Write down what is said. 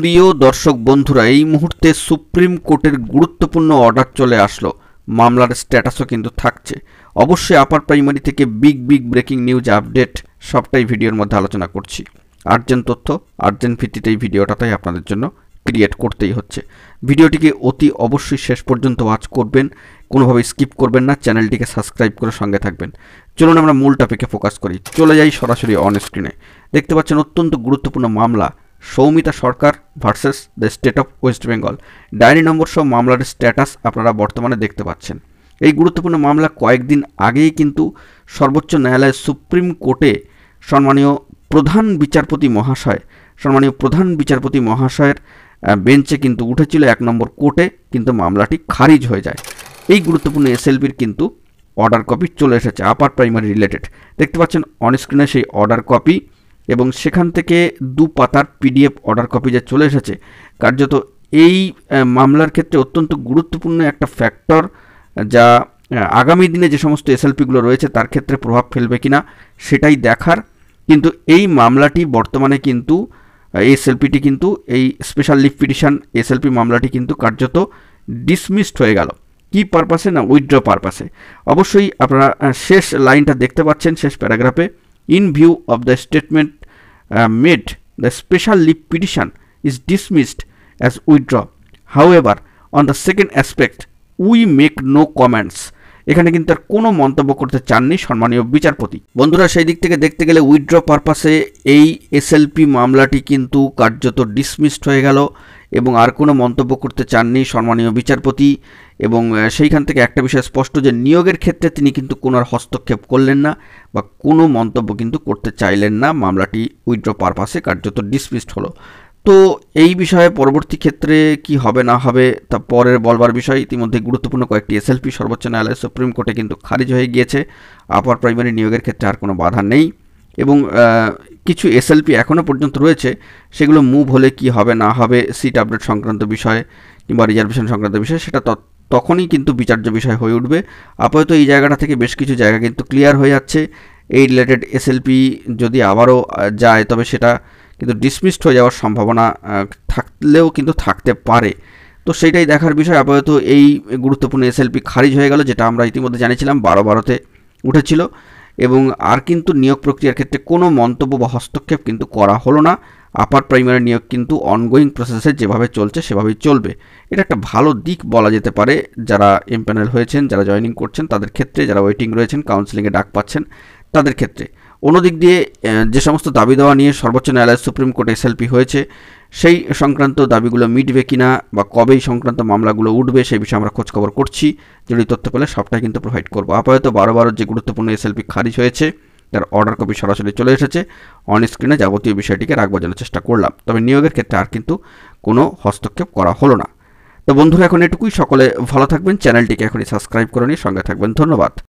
প্রিয় দর্শক বন্ধুরা, এই মুহূর্তে সুপ্রিম কোর্টের গুরুত্বপূর্ণ অর্ডার চলে আসলো। মামলার স্ট্যাটাসও কিন্তু থাকছে। অবশ্যই আপার প্রাইমারি থেকে বিগ ব্রেকিং নিউজ আপডেট সবটাই ভিডিওর মধ্যে আলোচনা করছি। আর্জেন্ট তথ্য, আর্জেন্ট ভিত্তিতে এই ভিডিওটা তাই আপনাদের জন্য ক্রিয়েট করতেই হচ্ছে। ভিডিওটিকে অতি অবশ্যই শেষ পর্যন্ত ওয়াচ করবেন, কোনোভাবে স্কিপ করবেন না, চ্যানেলটিকে সাবস্ক্রাইব করে সঙ্গে থাকবেন। চলুন আমরা মূল টপিকে ফোকাস করি। চলে যাই সরাসরি অন স্ক্রিনে। দেখতে পাচ্ছেন অত্যন্ত গুরুত্বপূর্ণ মামলা, Soumita Sarkar versus the state of West Bengal. Diary number সহ মামলার স্ট্যাটাস আপনারা বর্তমানে দেখতে পাচ্ছেন। এই গুরুত্বপূর্ণ মামলা কয়েকদিন আগেই কিন্তু সর্বোচ্চ ন্যায়ালয় সুপ্রিম কোর্টে সম্মানীয় প্রধান বিচারপতি মহাশয়ের বেঞ্চে কিন্তু উঠেছিল 1 নম্বর কোর্টে, কিন্তু মামলাটি খারিজ হয়ে যায়। এই গুরুত্বপূর্ণ এসএলপির কিন্তু অর্ডার কপি চলে এসেছে আপার প্রাইমারি রিলেটেড। দেখতে পাচ্ছেন অন স্ক্রিনে সেই অর্ডার কপি, এবং সেখান থেকে 2 পাতার পিডিএফ অর্ডার কপি যে চলে এসেছে। কার্যত এই মামলার ক্ষেত্রে অত্যন্ত গুরুত্বপূর্ণ একটা ফ্যাক্টর, যা আগামী দিনে যে সমস্ত এসএলপিগুলো রয়েছে তার ক্ষেত্রে প্রভাব ফেলবে কিনা সেটাই দেখার। কিন্তু এই মামলাটি বর্তমানে কিন্তু এসএলপিটি কিন্তু এই স্পেশাল লিভ পিটিশন এসএলপি মামলাটি কিন্তু কার্যত ডিসমিসড হয়ে গেল। কি পারপাসে? না, উইথড্র পারপাসে। অবশ্যই আপনারা শেষ লাইনটা দেখতে পাচ্ছেন, শেষ প্যারাগ্রাফে, in view of the statement made, the special leave petition is dismissed as withdraw. However, on the second aspect, we make no comments. এখানে কিন্তু আর কোনো মন্তব্য করতে চাননি সম্মানীয় বিচারপতি। বন্ধুরা, সেই দিক থেকে দেখতে গেলে উইথড্র পারপাসে এই এসএলপি মামলাটি কিন্তু কার্যত ডিসমিসড হয়ে গেল, এবং আর কোনো মন্তব্য করতে চাননি সম্মানীয় বিচারপতি। এবং সেইখান থেকে একটা বিষয় স্পষ্ট যে নিয়োগের ক্ষেত্রে তিনি কিন্তু কোনো আর হস্তক্ষেপ করলেন না বা কোনো মন্তব্য কিন্তু করতে চাইলেন না। মামলাটি উইথড্র পারপাসে কার্যত ডিসমিসড হলো। তো এই বিষয়ে পরবর্তী ক্ষেত্রে কি হবে না হবে তা পরের বলবার বিষয়। ইতিমধ্যে গুরুত্বপূর্ণ কয়েকটি এসএলপি সর্বোচ্চ ন্যায়ালয় সুপ্রিম কোর্টে কিন্তু খারিজ হয়ে গিয়েছে। আপার প্রাইমারি নিয়োগের ক্ষেত্রে আর কোনো বাধা নেই, এবং কিছু এসএলপি এখনও পর্যন্ত রয়েছে, সেগুলো মুভ হলে কি হবে না হবে, সিট আপডেট সংক্রান্ত বিষয়ে কিংবা রিজার্ভেশন সংক্রান্ত বিষয়, সেটা তখনই কিন্তু বিচার্য বিষয় হয়ে উঠবে। আপাতত এই জায়গাটা থেকে বেশ কিছু জায়গা কিন্তু ক্লিয়ার হয়ে যাচ্ছে। এই রিলেটেড এসএলপি যদি আবারও যায়, তবে সেটা কিন্তু ডিসমিসড হয়ে যাওয়ার সম্ভাবনা থাকলেও কিন্তু থাকতে পারে। তো সেইটাই দেখার বিষয়। আপাতত এই গুরুত্বপূর্ণ এসএলপি খারিজ হয়ে গেল, যেটা আমরা ইতিমধ্যে জানিয়েছিলাম 12-12-তে উঠেছিল, এবং আর কিন্তু নিয়োগ প্রক্রিয়ার ক্ষেত্রে কোনো মন্তব্য বা হস্তক্ষেপ কিন্তু করা হলো না। আপার প্রাইমারি নিয়োগ কিন্তু অনগোয়িং প্রসেসে যেভাবে চলছে সেভাবেই চলবে। এটা একটা ভালো দিক বলা যেতে পারে যারা এমপ্যানেল হয়েছেন, যারা জয়েনিং করছেন তাদের ক্ষেত্রে, যারা ওয়েটিং রয়েছেন, কাউন্সিলিংয়ে ডাক পাচ্ছেন তাদের ক্ষেত্রে। অন্যদিক দিয়ে যে সমস্ত দাবি দেওয়া নিয়ে সর্বোচ্চ ন্যায়ালয় সুপ্রিম কোর্ট এসএলপি হয়েছে, সেই সংক্রান্ত দাবিগুলো মিটবে কিনা বা কবেই সংক্রান্ত মামলাগুলো উঠবে সেই বিষয়ে আমরা খোঁজখবর করছি। যদি তথ্য পেলে সবটাই কিন্তু প্রোভাইড করবো। আপাতত 12-12 যে গুরুত্বপূর্ণ এসএলপি খারিজ হয়েছে, তার অর্ডার কপি সরাসরি চলে এসেছে। অন স্ক্রিনে যাবতীয় বিষয়টিকে রাখবার জন্য চেষ্টা করলাম, তবে নিয়োগের ক্ষেত্রে আর কিন্তু কোনো হস্তক্ষেপ করা হলো না। তো বন্ধুরা, এখন এটুকুই। সকলে ভালো থাকবেন, চ্যানেলটিকে এখনই সাবস্ক্রাইব করে নিয়ে সঙ্গে থাকবেন। ধন্যবাদ।